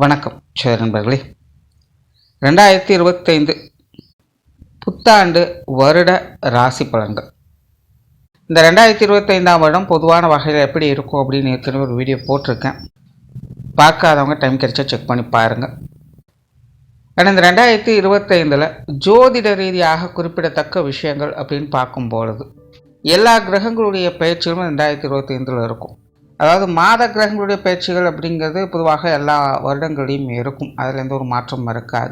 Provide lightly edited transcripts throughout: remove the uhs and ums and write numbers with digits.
வணக்கம் நண்பர்களே. 2025 புத்தாண்டு வருட ராசி பலன்கள். இந்த 2025ஆம் வருடம் பொதுவான வகையில் எப்படி இருக்கும் அப்படின்னு ஏற்கனவே ஒரு வீடியோ போட்டிருக்கேன். பார்க்காதவங்க டைம் கிடைச்சா செக் பண்ணி பாருங்கள். ஆனால் இந்த 2025 ஜோதிட ரீதியாக குறிப்பிடத்தக்க விஷயங்கள் அப்படின்னு பார்க்கும்பொழுது எல்லா கிரகங்களுடைய பயிற்சிகளும் 2025 இருக்கும். அதாவது மாத கிரகங்களுடைய பயிற்சிகள் அப்படிங்கிறது பொதுவாக எல்லா வருடங்களையும் இருக்கும், அதில் எந்த ஒரு மாற்றமும் இருக்காது.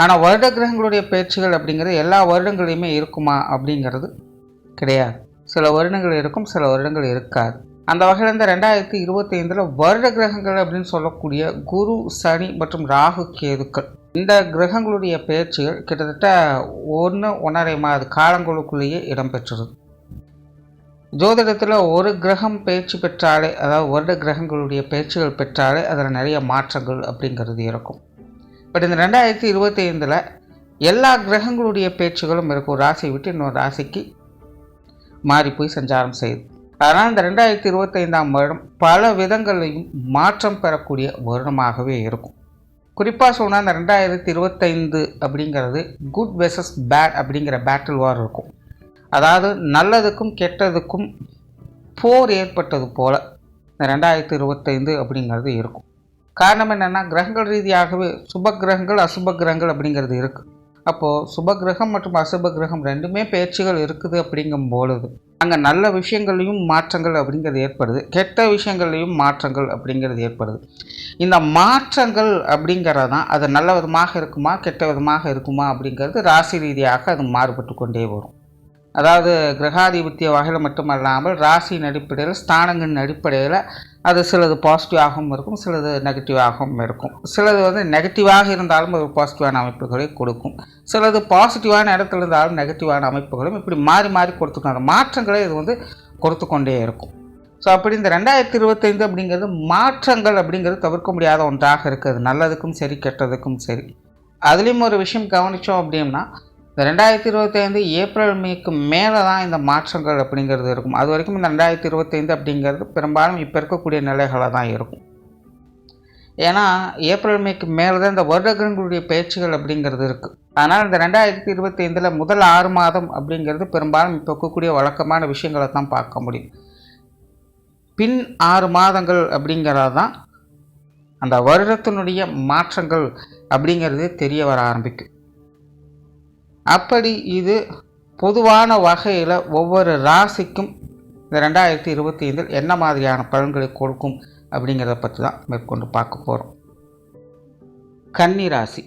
ஆனால் வருட கிரகங்களுடைய பயிற்சிகள் அப்படிங்கிறது எல்லா வருடங்களையுமே இருக்குமா அப்படிங்கிறது கிடையாது. சில வருடங்கள் இருக்கும், சில வருடங்கள் இருக்காது. அந்த வகையில் இந்த 2025 வருட கிரகங்கள் அப்படின்னு சொல்லக்கூடிய குரு, சனி மற்றும் ராகு, கேதுக்கள் இந்த கிரகங்களுடைய பயிற்சிகள் கிட்டத்தட்ட 1.5 மாத காலங்களுக்குள்ளேயே இடம்பெற்றுருது. ஜோதிடத்தில் ஒரு கிரகம் பயிற்சி பெற்றாலே, அதாவது வருட கிரகங்களுடைய பயிற்சிகள் பெற்றாலே அதில் நிறைய மாற்றங்கள் அப்படிங்கிறது இருக்கும். பட் இந்த 2025 எல்லா கிரகங்களுடைய பயிற்சிகளும் இருக்கும். ஒரு ராசியை விட்டு இன்னொரு ராசிக்கு மாறி போய் சஞ்சாரம் செய்யுது. அதனால் இந்த 2025ஆம் வருடம் பல விதங்களையும் மாற்றம் பெறக்கூடிய வருடமாகவே இருக்கும். குறிப்பாக சொன்னால் இந்த 2025 அப்படிங்கிறது குட் வெர்சஸ் பேட் அப்படிங்கிற பேட்டில் வார் இருக்கும். அதாவது நல்லதுக்கும் கெட்டதுக்கும் போர் ஏற்பட்டது போல் இந்த 2025 அப்படிங்கிறது இருக்கும். காரணம் என்னென்னா, கிரகங்கள் ரீதியாகவே சுப கிரகங்கள், அசுப கிரகங்கள் அப்படிங்கிறது இருக்குது. அப்போது சுப கிரகம் மற்றும் அசுப கிரகம் ரெண்டுமே பயிற்சிகள் இருக்குது. அப்படிங்கும் பொழுது அங்கே நல்ல விஷயங்களையும் மாற்றங்கள் அப்படிங்கிறது ஏற்படுது, கெட்ட விஷயங்களையும் மாற்றங்கள் அப்படிங்கிறது ஏற்படுது. இந்த மாற்றங்கள் அப்படிங்கிறது தான் அது நல்ல விதமாக இருக்குமா கெட்ட விதமாக இருக்குமா அப்படிங்கிறது ராசி ரீதியாக அது மாறுபட்டு கொண்டே வரும். அதாவது கிரகாதிபத்திய வகையில் மட்டுமல்லாமல் ராசியின் அடிப்படையில், ஸ்தானங்களின் அடிப்படையில் அது சிலது பாசிட்டிவாகவும் இருக்கும், சிலது நெகட்டிவாகவும் இருக்கும். சிலது நெகட்டிவாக இருந்தாலும் ஒரு பாசிட்டிவான அமைப்புகளை கொடுக்கும், சிலது பாசிட்டிவான இடத்துல இருந்தாலும் நெகட்டிவான அமைப்புகளும் இப்படி மாறி மாறி கொடுத்துக்கணும். அந்த மாற்றங்களை இது கொடுத்து கொண்டே இருக்கும். ஸோ அப்படி இந்த 2025 அப்படிங்கிறது மாற்றங்கள் அப்படிங்கிறது தவிர்க்க முடியாத ஒன்றாக இருக்குது, நல்லதுக்கும் சரி கெட்டதுக்கும் சரி. அதுலேயும் ஒரு விஷயம் கவனித்தோம் அப்படின்னா, இந்த 2025 ஏப்ரல் மேக்கு மேலே தான் இந்த மாற்றங்கள் அப்படிங்கிறது இருக்கும். அது வரைக்கும் இந்த 2025 அப்படிங்கிறது பெரும்பாலும் இப்போ இருக்கக்கூடிய நிலைகளாக தான் இருக்கும். ஏன்னா ஏப்ரல் மேக்கு மேலே தான் இந்த வருடங்களுடைய பயிற்சிகள் அப்படிங்கிறது இருக்குது. அதனால் இந்த 2025 முதல் 6 மாதம் அப்படிங்கிறது பெரும்பாலும் இப்போ இருக்கக்கூடிய வழக்கமான விஷயங்களை தான் பார்க்க முடியும். பின் 6 மாதங்கள் அப்படிங்கிறது தான் அந்த வருடத்தினுடைய மாற்றங்கள் அப்படிங்கிறது தெரிய வர ஆரம்பிக்கும். அப்படி இது பொதுவான வகையில் ஒவ்வொரு ராசிக்கும் இந்த 2025 என்ன மாதிரியான பலன்களை கொடுக்கும் அப்படிங்கிறத பற்றி தான் மேற்கொண்டு பார்க்க போகிறோம். கன்னிராசி.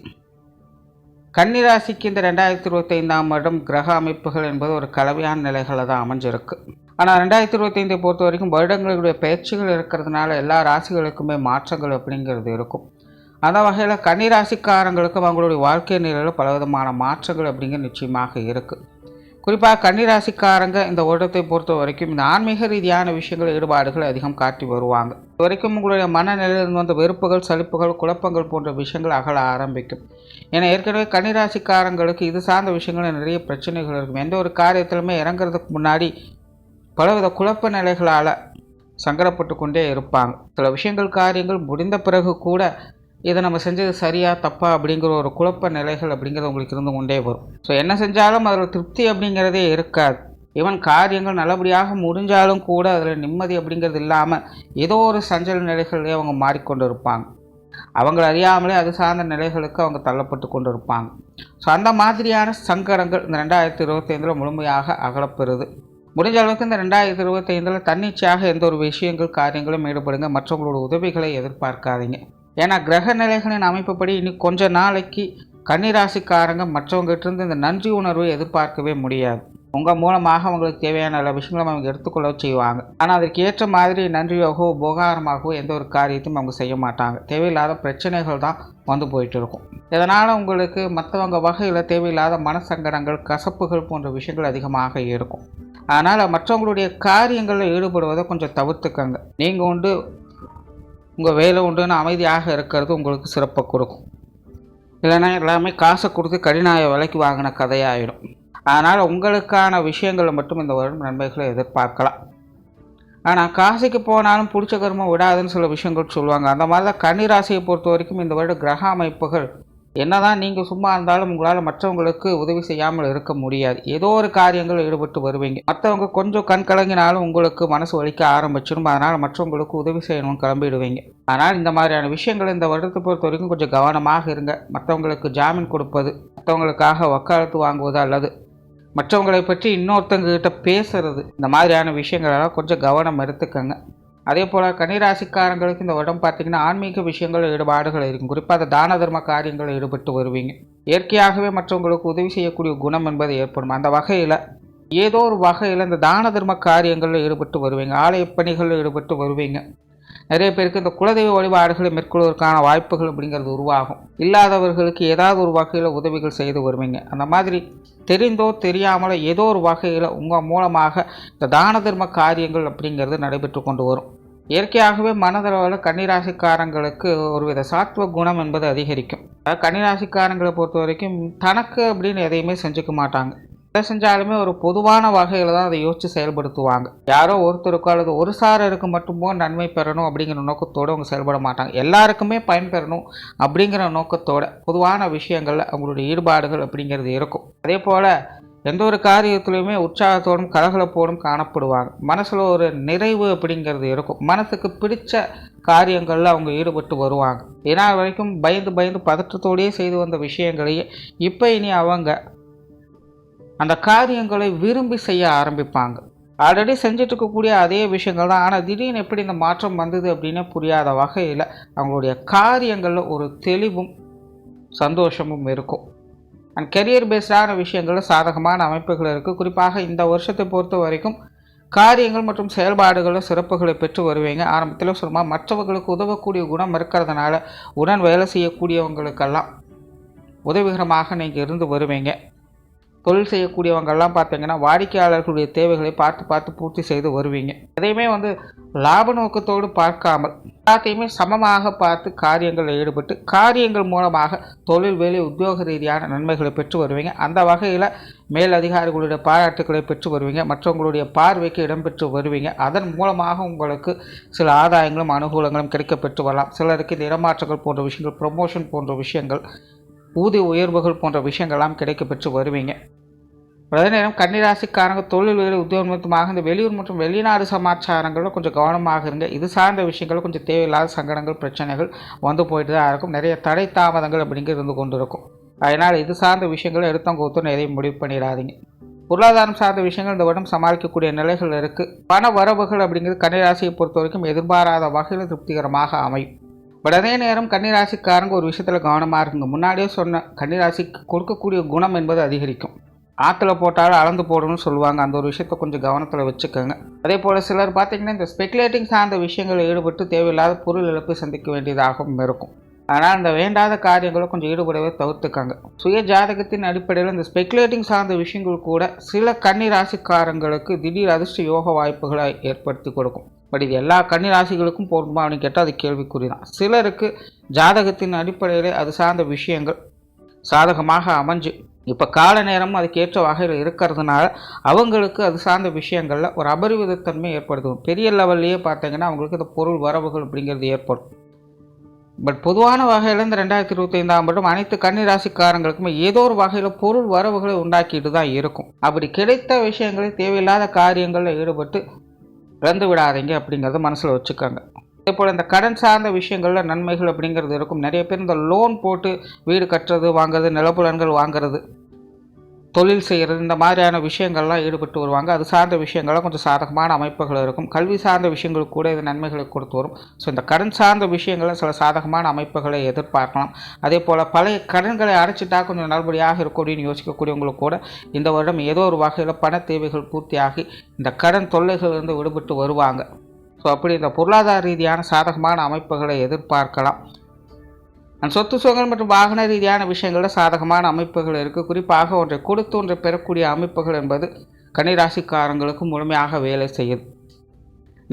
கன்னிராசிக்கு இந்த 2025ஆம் வருடம் கிரக அமைப்புகள் என்பது ஒரு கலவையான நிலைகளில் தான் அமைஞ்சிருக்கு. ஆனால் 2025 பொறுத்த வரைக்கும் வருடங்களுடைய பயிற்சிகள் இருக்கிறதுனால எல்லா ராசிகளுக்குமே மாற்றங்கள் அப்படிங்கிறது இருக்கும். அந்த வகையில் கன்னிராசிக்காரங்களுக்கும் அவங்களுடைய வாழ்க்கை நிலையில் பலவிதமான மாற்றங்கள் அப்படிங்கிறது நிச்சயமாக இருக்குது. குறிப்பாக கன்னிராசிக்காரங்க இந்த வருடத்தை பொறுத்த வரைக்கும் இந்த ஆன்மீக ரீதியான விஷயங்கள் ஈடுபாடுகள் அதிகம் காட்டி வருவாங்க. இது வரைக்கும் உங்களுடைய மனநிலையில் வந்த வெறுப்புகள், சலிப்புகள், குழப்பங்கள் போன்ற விஷயங்கள் அகல ஆரம்பிக்கும். ஏன்னா ஏற்கனவே கன்னிராசிக்காரங்களுக்கு இது சார்ந்த விஷயங்கள் நிறைய பிரச்சனைகள் இருக்கும். எந்த ஒரு காரியத்திலுமே இறங்குறதுக்கு முன்னாடி பலவித குழப்ப நிலைகளால் சங்கடப்பட்டு கொண்டே இருப்பாங்க. சில விஷயங்கள், காரியங்கள் முடிந்த பிறகு கூட இதை நம்ம செஞ்சது சரியா தப்பா அப்படிங்கிற ஒரு குழப்ப நிலைகள் அப்படிங்கிறது உங்களுக்கு இருந்து கொண்டே வரும். ஸோ என்ன செஞ்சாலும் அதில் திருப்தி அப்படிங்கிறதே இருக்காது. ஈவன் காரியங்கள் நல்லபடியாக முடிஞ்சாலும் கூட அதில் நிம்மதி அப்படிங்கிறது இல்லாமல் ஏதோ ஒரு சஞ்சல நிலைகளே அவங்க மாறிக்கொண்டு இருப்பாங்க. அவங்களை அறியாமலே அது சார்ந்த நிலைகளுக்கு அவங்க தள்ளப்பட்டு கொண்டு இருப்பாங்க. ஸோ அந்த மாதிரியான சங்கடங்கள் இந்த 2025 முழுமையாக அகலப்பெறுது. முடிஞ்ச அளவுக்கு இந்த 2025 தன்னிச்சையாக எந்த ஒரு விஷயங்கள், காரியங்களும் ஈடுபடுங்க. மற்றவங்களோட உதவிகளை எதிர்பார்க்காதீங்க. ஏன்னா கிரக நிலைகளின் அமைப்புப்படி இன்னும் கொஞ்ச நாளைக்கு கன்னிராசிக்காரங்க மற்றவங்ககிட்ட இந்த நன்றி உணர்வை எதிர்பார்க்கவே முடியாது. உங்கள் மூலமாக அவங்களுக்கு தேவையான நல்ல விஷயங்களும் அவங்க எடுத்துக்கொள்ள செய்வாங்க. ஆனால் அதற்கு ஏற்ற மாதிரி நன்றியாகவோ உபகாரமாகவோ எந்த ஒரு காரியத்தையும் அவங்க செய்ய மாட்டாங்க. தேவையில்லாத பிரச்சனைகள் தான் வந்து போயிட்டு இருக்கும். இதனால் உங்களுக்கு மற்றவங்க வகையில் தேவையில்லாத மனசங்கடங்கள், கசப்புகள் போன்ற விஷயங்கள் அதிகமாக இருக்கும். அதனால் மற்றவங்களுடைய காரியங்களில் ஈடுபடுவதை கொஞ்சம் தவிர்த்துக்கங்க. நீங்கள் உண்டு, உங்கள் வேலை உண்டுன்னு அமைதியாக இருக்கிறது உங்களுக்கு சிறப்பாக கொடுக்கும். இல்லைன்னா எல்லாமே காசை கொடுத்து கடினாய விலைக்கு வாங்கின கதையாகிடும். அதனால் உங்களுக்கான விஷயங்களை மட்டும் இந்த வருடம் நன்மைகளை எதிர்பார்க்கலாம். ஆனால் காசிக்கு போனாலும் பிடிச்ச கர்மம் விடாதுன்னு சில விஷயங்கள் சொல்லுவாங்க. அந்த மாதிரி தான் கன்னி ராசியை பொறுத்த வரைக்கும் இந்த வருட கிரக அமைப்புகள் என்னதான் நீங்கள் சும்மா இருந்தாலும் உங்களால் மற்றவங்களுக்கு உதவி செய்யாமல் இருக்க முடியாது. ஏதோ ஒரு காரியங்கள் ஈடுபட்டு வருவீங்க. மற்றவங்க கொஞ்சம் கண் கலங்கினாலும் உங்களுக்கு மனசு வலிக்க ஆரம்பிச்சிடும். அதனால் மற்றவங்களுக்கு உதவி செய்யணும்னு கிளம்பிடுவீங்க. ஆனால் இந்த மாதிரியான விஷயங்கள் இந்த வருடத்தை பொறுத்த வரைக்கும் கொஞ்சம் கவனமாக இருங்க. மற்றவங்களுக்கு ஜாமீன் கொடுப்பது, மற்றவங்களுக்காக வக்காலத்து வாங்குவது அல்லது மற்றவங்களை பற்றி இன்னொருத்தங்கிட்ட பேசுறது, இந்த மாதிரியான விஷயங்களெல்லாம் கொஞ்சம் கவனம் எடுத்துக்கங்க. அதே போல் கன்னிராசிக்காரங்களுக்கு இந்த வருடம் பார்த்திங்கன்னா ஆன்மீக விஷயங்கள் ஈடுபாடுகள் இருக்கும். குறிப்பாக அந்த தான தர்ம காரியங்களில் ஈடுபட்டு வருவீங்க. இயற்கையாகவே மற்றவங்களுக்கு உதவி செய்யக்கூடிய குணம் என்பது ஏற்படும். அந்த வகையில் ஏதோ ஒரு வகையில் இந்த தான தர்ம காரியங்களில் ஈடுபட்டு வருவீங்க. ஆலய பணிகளில் ஈடுபட்டு வருவீங்க. நிறைய பேருக்கு இந்த குலதெய்வ வழிபாடுகளை மேற்கொள்வதற்கான வாய்ப்புகள் அப்படிங்கிறது உருவாகும். இல்லாதவர்களுக்கு ஏதாவது ஒரு வகையில் உதவிகள் செய்து வருவீங்க. அந்த மாதிரி தெரிந்தோ தெரியாமலோ ஏதோ ஒரு வகையில் உங்கள் மூலமாக இந்த தான தர்ம காரியங்கள் அப்படிங்கிறது நடைபெற்று கொண்டு வரும். இயற்கையாகவே மனதளவில் கன்னிராசிக்காரங்களுக்கு ஒருவித சாத்வ குணம் என்பது அதிகரிக்கும். கன்னிராசிக்காரங்களை பொறுத்த வரைக்கும் தனக்கு அப்படின்னு எதையுமே செஞ்சுக்க மாட்டாங்க. எதை செஞ்சாலுமே ஒரு பொதுவான வகையில் தான் அதை யோசித்து செயல்படுத்துவாங்க. யாரோ ஒருத்தருக்கோ அல்லது ஒரு சாரருக்கு மட்டுமோ நன்மை பெறணும் அப்படிங்கிற நோக்கத்தோடு அவங்க செயல்பட மாட்டாங்க. எல்லாருக்குமே பயன்பெறணும் அப்படிங்கிற நோக்கத்தோட பொதுவான விஷயங்களில் அவங்களுடைய ஈடுபாடுகள் அப்படிங்கிறது இருக்கும். அதே போல் எந்த ஒரு காரியத்திலையுமே உற்சாகத்தோடும் கலகலப்போடும் காணப்படுவாங்க. மனசில் ஒரு நிறைவு அப்படிங்கிறது இருக்கும். மனசுக்கு பிடிச்ச காரியங்களில் அவங்க ஈடுபட்டு வருவாங்க. ஏன்னா வரைக்கும் பயந்து பயந்து பதற்றத்தோடையே செய்து வந்த விஷயங்களையே இப்போ இனி அவங்க அந்த காரியங்களை விரும்பி செய்ய ஆரம்பிப்பாங்க. ஆல்ரெடி செஞ்சுட்டு இருக்கக்கூடிய அதே விஷயங்கள் தான். ஆனால் திடீர்னு எப்படி இந்த மாற்றம் வந்தது அப்படின்னு புரியாத வகையில் அவங்களுடைய காரியங்களில் ஒரு தெளிவும் சந்தோஷமும் இருக்கும். அண்ட் கெரியர் பேஸ்டான விஷயங்களில் சாதகமான அமைப்புகள் இருக்குது. குறிப்பாக இந்த வருஷத்தை பொறுத்த வரைக்கும் காரியங்கள் மற்றும் செயல்பாடுகளில் சிறப்புகளை பெற்று வருவீங்க. ஆரம்பத்தில் சொல்லுமா மற்றவர்களுக்கு உதவக்கூடிய குணம் இருக்கிறதுனால உடன் வேலை செய்யக்கூடியவங்களுக்கெல்லாம் உதவிகரமாக நீங்கள் இருந்து வருவீங்க. தொழில் செய்யக்கூடியவங்கெல்லாம் பார்த்தீங்கன்னா வாடிக்கையாளர்களுடைய தேவைகளை பார்த்து பூர்த்தி செய்து வருவீங்க. எதையுமே லாப நோக்கத்தோடு பார்க்காமல் எல்லாத்தையுமே சமமாக பார்த்து காரியங்களில் ஈடுபட்டு காரியங்கள் மூலமாக தொழில் வேலை உத்தியோக ரீதியான நன்மைகளை பெற்று வருவீங்க. அந்த வகையில் மேல் அதிகாரிகளுடைய பாராட்டுக்களை பெற்று வருவீங்க. மற்றவங்களுடைய பார்வைக்கு இடம்பெற்று வருவீங்க. அதன் மூலமாக உங்களுக்கு சில ஆதாயங்களும் அனுகூலங்களும் கிடைக்கப்பெற்று வரலாம். சிலருக்கு இந்த இடமாற்றங்கள் போன்ற விஷயங்கள், ப்ரொமோஷன் போன்ற விஷயங்கள், ஊதிய உயர்வுகள் போன்ற விஷயங்கள்லாம் கிடைக்கப்பெற்று வருவீங்க. அதே நேரம் கன்னிராசிக்காரங்க தொழில் வேலை உத்தியோகமாக இந்த வெளியூர் மற்றும் வெளிநாடு சமாச்சாரங்களில் கொஞ்சம் கவனமாக இருங்க. இது சார்ந்த விஷயங்கள் கொஞ்சம் தேவையில்லாத சங்கடங்கள், பிரச்சனைகள் போயிட்டு தான் இருக்கும். நிறைய தடை தாமதங்கள் அப்படிங்கிறது இருந்து கொண்டு இருக்கும். அதனால் இது சார்ந்த விஷயங்களை எடுத்தவங்க ஒத்துன்னு எதையும் முடிவு பண்ணிடாதீங்க. பொருளாதாரம் சார்ந்த விஷயங்கள் இந்த வருடம் சமாளிக்கக்கூடிய நிலைகள் இருக்குது. பண வரவுகள் அப்படிங்கிறது கன்னிராசியை பொறுத்த வரைக்கும் எதிர்பாராத வகையில் திருப்திகரமாக அமையும். பட் அதே நேரம் கன்னிராசிக்காரங்க ஒரு விஷயத்தில் கவனமாக இருக்குங்க. முன்னாடியே சொன்ன கன்னிராசிக்கு கொடுக்கக்கூடிய குணம் என்பது அதிகரிக்கும். ஆற்றுல போட்டாலும் அளந்து போடணும்னு சொல்லுவாங்க. அந்த ஒரு விஷயத்தை கொஞ்சம் கவனத்தில் வச்சுக்கோங்க. அதே போல் சிலர் பார்த்திங்கன்னா இந்த ஸ்பெகுலேட்டிங் சார்ந்த விஷயங்களில் ஈடுபட்டு தேவையில்லாத பொருள் இழப்பை சந்திக்க வேண்டியதாகவும் இருக்கும். ஆனால் இந்த வேண்டாத காரியங்களை கொஞ்சம் ஈடுபடவே தவிர்த்துக்காங்க. சுய ஜாதகத்தின் அடிப்படையில் இந்த ஸ்பெகுலேட்டிங் சார்ந்த விஷயங்கள் கூட சில கன்னிராசிக்காரங்களுக்கு திடீர் அதிர்ஷ்ட யோக வாய்ப்புகளை ஏற்படுத்தி கொடுக்கும். பட் இது எல்லா கன்னிராசிகளுக்கும் போகணுமா அப்படின்னு கேட்டால் அது கேள்விக்குறிதான். சிலருக்கு ஜாதகத்தின் அடிப்படையில் அது சார்ந்த விஷயங்கள் சாதகமாக அமைஞ்சு இப்போ கால நேரமும் அதுக்கேற்ற வகையில் இருக்கிறதுனால அவங்களுக்கு அது சார்ந்த விஷயங்களில் ஒரு அபரிவிதத்தன்மை ஏற்படுத்தும். பெரிய லெவல்லையே பார்த்தீங்கன்னா அவங்களுக்கு இந்த பொருள் வரவுகள் அப்படிங்கிறது ஏற்படும். பட் பொதுவான வகையில் இந்த 2025ஆம் வருடம் அனைத்து கன்னிராசிக்காரங்களுக்குமே ஏதோ ஒரு வகையில் பொருள் வரவுகளை உண்டாக்கிட்டு தான் இருக்கும். அப்படி கிடைத்த விஷயங்களை தேவையில்லாத காரியங்களில் ஈடுபட்டு இழந்து விடாதீங்க அப்படிங்கிறத மனசில் வச்சுக்கோங்க. அதே போல் இந்த கடன் சார்ந்த விஷயங்களில் நன்மைகள் அப்படிங்கிறது இருக்கும். நிறைய பேர் இந்த லோன் போட்டு வீடு கட்டுறது, வாங்குறது, நிலப்புலன்கள் வாங்குறது, தொழில் செய்கிறது, இந்த மாதிரியான விஷயங்கள்லாம் ஈடுபட்டு வருவாங்க. அது சார்ந்த விஷயங்கள்லாம் கொஞ்சம் சாதகமான அமைப்புகள் இருக்கும். கல்வி சார்ந்த விஷயங்கள் கூட இது நன்மைகளை கொடுத்து வரும். ஸோ இந்த கடன் சார்ந்த விஷயங்களில் சில சாதகமான அமைப்புகளை எதிர்பார்க்கலாம். அதே போல் பழைய கடன்களை அடைச்சிட்டா கொஞ்சம் நல்லபடியாக இருக்கும் அப்படின்னு யோசிக்கக்கூடியவங்களுக்கு கூட இந்த வருடம் ஏதோ ஒரு வகையில் பண தேவைகள் பூர்த்தியாகி இந்த கடன் தொல்லைகளிலிருந்து விடுபட்டு வருவாங்க. ஸோ அப்படி இந்த பொருளாதார ரீதியான சாதகமான அமைப்புகளை எதிர்பார்க்கலாம். சொத்து சுகங்கள் மற்றும் வாகன ரீதியான விஷயங்களில் சாதகமான அமைப்புகள் இருக்குது. குறிப்பாக ஒன்றை கொடுத்து ஒன்றை பெறக்கூடிய அமைப்புகள் என்பது கன்னிராசிக்காரங்களுக்கு முழுமையாக வேலை செய்யுது.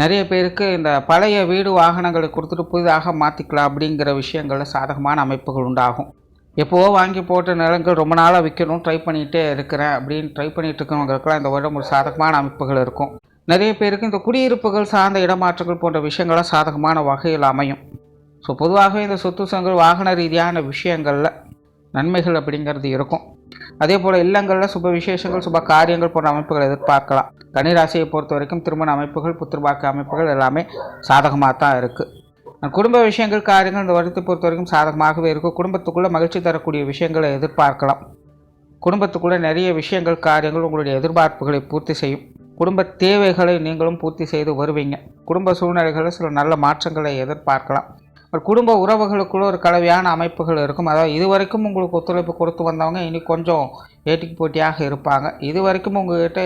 நிறைய பேருக்கு இந்த பழைய வீடு வாகனங்களை கொடுத்துட்டு புதிதாக மாற்றிக்கலாம் அப்படிங்கிற விஷயங்களில் சாதகமான அமைப்புகள் உண்டாகும். எப்போவோ வாங்கி போட்ட நிலங்கள் ரொம்ப நாளாக விற்கணும் ட்ரை பண்ணிகிட்டே இருக்கிறேன் அப்படின்னு ட்ரை பண்ணிகிட்டு இருக்கிறவங்களுக்கெல்லாம் இந்த வருடம் ஒரு சாதகமான அமைப்புகள் இருக்கும். நிறைய பேருக்கு இந்த குடியிருப்புகள் சார்ந்த இடமாற்றங்கள் போன்ற விஷயங்கள்லாம் சாதகமான வகையில் அமையும். ஸோ பொதுவாகவே இந்த சொத்து சுகங்கள் வாகன ரீதியான விஷயங்களில் நன்மைகள் அப்படிங்கிறது இருக்கும். அதே போல் இல்லங்களில் சுப விசேஷங்கள் சுப காரியங்கள் போன்ற அமைப்புகள் எதிர்பார்க்கலாம். கன்னிராசியை பொறுத்த வரைக்கும் திருமண அமைப்புகள் புத்திரபாக்கிய அமைப்புகள் எல்லாமே சாதகமாக தான் இருக்குது. குடும்ப விஷயங்கள் காரியங்கள் இந்த வருடத்தை பொறுத்த வரைக்கும் சாதகமாகவே இருக்கும். குடும்பத்துக்குள்ளே மகிழ்ச்சி தரக்கூடிய விஷயங்களை எதிர்பார்க்கலாம். குடும்பத்துக்குள்ளே நிறைய விஷயங்கள் காரியங்கள் உங்களுடைய எதிர்பார்ப்புகளை பூர்த்தி செய்யும். குடும்ப தேவைகளை நீங்களும் பூர்த்தி செய்து வருவீங்க. குடும்ப சூழ்நிலைகளில் சில நல்ல மாற்றங்களை எதிர்பார்க்கலாம். குடும்ப உறவுகளுக்குள்ள ஒரு கலவையான அமைப்புகள் இருக்கும். அதாவது இதுவரைக்கும் உங்களுக்கு ஒத்துழைப்பு கொடுத்து வந்தவங்க இனி கொஞ்சம் ஏட்டிக்கு போட்டியாக இருப்பாங்க. இது வரைக்கும் உங்கள்கிட்ட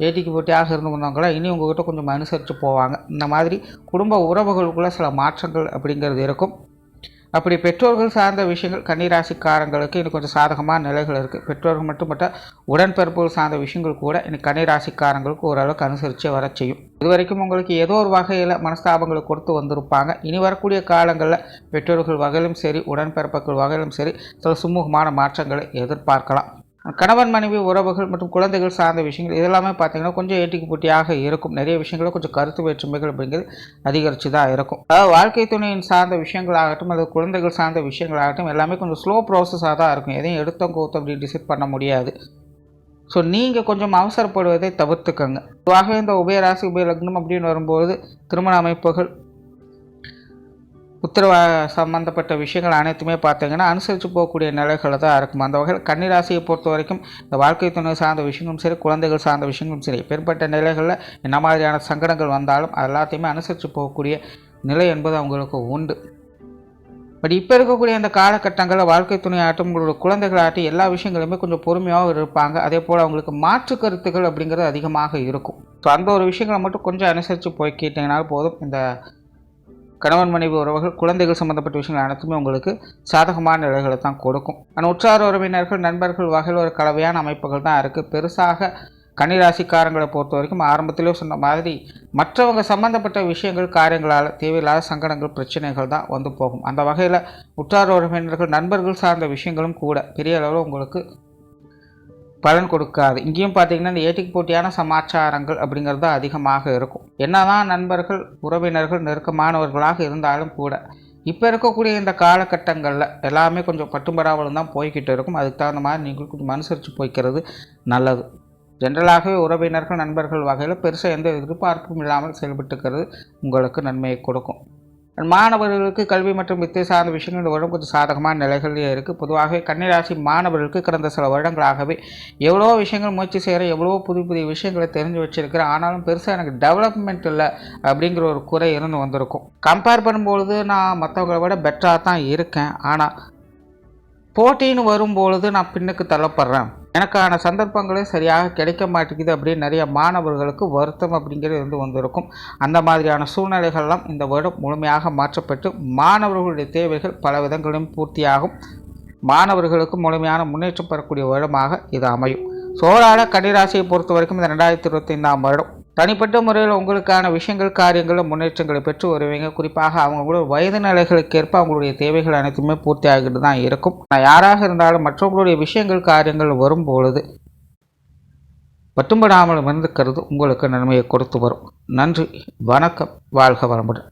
ஏட்டிக்கு போட்டியாக இருந்து வந்தவங்களாம் இனி உங்கள்கிட்ட கொஞ்சம் அனுசரித்து போவாங்க. இந்த மாதிரி குடும்ப உறவுகளுக்குள்ள சில மாற்றங்கள் அப்படிங்கிறது இருக்கும். அப்படி பெற்றோர்கள் சார்ந்த விஷயங்கள் கன்னிராசிக்காரங்களுக்கு இன்னும் கொஞ்சம் சாதகமான நிலைகள் இருக்குது. பெற்றோர்கள் மட்டுமல்ல உடன்பிறப்புகள் சார்ந்த விஷயங்கள் கூட இன்னைக்கு கன்னிராசிக்காரங்களுக்கு ஓரளவுக்கு அனுசரித்து வர செய்யும். இதுவரைக்கும் உங்களுக்கு ஏதோ ஒரு வகையில் மனஸ்தாபங்களை கொடுத்து வந்திருப்பாங்க. இனி வரக்கூடிய காலங்களில் பெற்றோர்கள் வகையிலும் சரி உடன்பிறப்புகள் வகையிலும் சரி சில சுமூகமான மாற்றங்களை எதிர்பார்க்கலாம். கணவன் மனைவி உறவுகள் மற்றும் குழந்தைகள் சார்ந்த விஷயங்கள் இதெல்லாமே பார்த்திங்கன்னா கொஞ்சம் ஏட்டிக்கு போட்டியாக இருக்கும். நிறைய விஷயங்களும் கொஞ்சம் கருத்து வேற்றுமைகள் அப்படிங்கிறது அதிகரித்து தான் இருக்கும். அதாவது வாழ்க்கை துணையின் சார்ந்த விஷயங்களாகட்டும் அல்லது குழந்தைகள் சார்ந்த விஷயங்களாகட்டும் எல்லாமே கொஞ்சம் ஸ்லோ ப்ராசஸாக தான் இருக்கும். எதையும் எடுத்தோம் கோத்தம் அப்படி டிசைட் பண்ண முடியாது. ஸோ நீங்கள் கொஞ்சம் அவசரப்படுவதை தவிர்த்துக்கங்க. பொதுவாக இந்த உபயராசி உபயலக்னம் அப்படின்னு வரும்போது திருமண அமைப்புகள் உத்தரவா சம்பந்தப்பட்ட விஷயங்கள் அனைத்துமே பார்த்தீங்கன்னா அனுசரித்து போகக்கூடிய நிலைகளை தான் இருக்கும். அந்த வகையில் கன்னிராசியை பொறுத்த வரைக்கும் இந்த வாழ்க்கை துணை சார்ந்த விஷயங்களும் சரி குழந்தைகள் சார்ந்த விஷயங்களும் சரி பெரும்பட்ட நிலைகளில் என்ன மாதிரியான சங்கடங்கள் வந்தாலும் அது எல்லாத்தையுமே அனுசரித்து போகக்கூடிய நிலை என்பது அவங்களுக்கு உண்டு. பட் இப்போ இருக்கக்கூடிய அந்த காலகட்டங்களில் வாழ்க்கை துணை ஆட்டும் உங்களோட குழந்தைகள் ஆட்டும் எல்லா விஷயங்களுமே கொஞ்சம் பொறுமையாகவும் இருப்பாங்க. அதே போல் அவங்களுக்கு மாற்று கருத்துக்கள் அப்படிங்கிறது அதிகமாக இருக்கும். ஸோ அந்த ஒரு விஷயங்களை மட்டும் கொஞ்சம் அனுசரித்து போய்க்கிட்டிங்கனாலும் போதும். இந்த கணவன் மனைவி உறவுகள் குழந்தைகள் சம்மந்தப்பட்ட விஷயங்கள் அனைத்துமே உங்களுக்கு சாதகமான நிலைகளை தான் கொடுக்கும். ஆனால் உற்றார் உறவினர்கள் நண்பர்கள் வகையில் ஒரு கலவையான அமைப்புகள் தான் இருக்குது. பெருசாக கன்னிராசிக்காரங்களை பொறுத்த வரைக்கும் ஆரம்பத்திலே சொன்ன மாதிரி மற்றவங்க சம்மந்தப்பட்ட விஷயங்கள் காரியங்களால் தேவையில்லாத சங்கடங்கள் பிரச்சனைகள் தான் வந்து போகும். அந்த வகையில் உற்றார் உறவினர்கள் நண்பர்கள் சார்ந்த விஷயங்களும் கூட பெரிய அளவில் உங்களுக்கு பலன் கொடுக்காது. இங்கேயும் பார்த்தீங்கன்னா இந்த ஏட்டிக்கு போட்டியான சமாச்சாரங்கள் அப்படிங்கிறது அதிகமாக இருக்கும். என்னதான் நண்பர்கள் உறவினர்கள் நெருக்கமானவர்களாக இருந்தாலும் கூட இப்போ இருக்கக்கூடிய இந்த காலகட்டங்களில் எல்லாமே கொஞ்சம் பட்டும்படாமல் தான் போய்கிட்டு இருக்கும். அதுக்கு தகுந்த மாதிரி நீங்கள் கொஞ்சம் அனுசரித்து போய்க்கிறது நல்லது. ஜென்ரலாகவே உறவினர்கள் நண்பர்கள் வகையில் பெருசாக எந்த எதிர்பார்ப்பும் இல்லாமல் செயல்பட்டுக்கிறது உங்களுக்கு நன்மையை கொடுக்கும். மாணவர்களுக்கு கல்வி மற்றும் வித்தை சார்ந்த விஷயங்கள் இந்த வருடம் கொஞ்சம் சாதகமான நிலைகளிலே இருக்குது. பொதுவாகவே கன்னிராசி மாணவர்களுக்கு கடந்த சில வருடங்களாகவே எவ்வளோ விஷயங்கள் முயற்சி செய்கிறேன், எவ்வளோ புதிய புதிய விஷயங்களை தெரிஞ்சு வச்சுருக்கிறேன், ஆனாலும் பெருசாக எனக்கு டெவலப்மெண்ட் இல்லை அப்படிங்கிற ஒரு குறை இருந்து வந்திருக்கும். கம்பேர் பண்ணும்பொழுது நான் மற்றவங்களை விட பெட்டராக தான் இருக்கேன். ஆனால் போட்டின்னு வரும்பொழுது நான் பின்னுக்கு தள்ளப்படுறேன், எனக்கான சந்தர்ப்பங்களே சரியாக கிடைக்க மாட்டேங்குது அப்படின்னு நிறைய மாணவர்களுக்கு வருத்தம் அப்படிங்கிறது வந்திருக்கும். அந்த மாதிரியான சூழ்நிலைகள்லாம் இந்த வருடம் முழுமையாக மாற்றப்பட்டு மாணவர்களுடைய தேவைகள் பல விதங்களிலும் பூர்த்தியாகும். மாணவர்களுக்கு முழுமையான முன்னேற்றம் பெறக்கூடிய வருடமாக இது அமையும். சோழால கன்னிராசியை பொறுத்த வரைக்கும் இந்த 2025ஆம் வருடம் தனிப்பட்ட முறையில் உங்களுக்கான விஷயங்கள் காரியங்களில் முன்னேற்றங்களை பெற்று வருவீங்க. குறிப்பாக அவங்களோட வயது நிலைகளுக்கு ஏற்ப அவங்களுடைய தேவைகள் அனைத்துமே பூர்த்தி ஆகிட்டு தான் இருக்கும். யாராக இருந்தாலும் மற்றவங்களுடைய விஷயங்கள் காரியங்கள் வரும்பொழுது பட்டும்படாமல் இருந்துக்கிறது உங்களுக்கு நன்மையை கொடுத்து வரும். நன்றி, வணக்கம், வாழ்க வளமுடன்.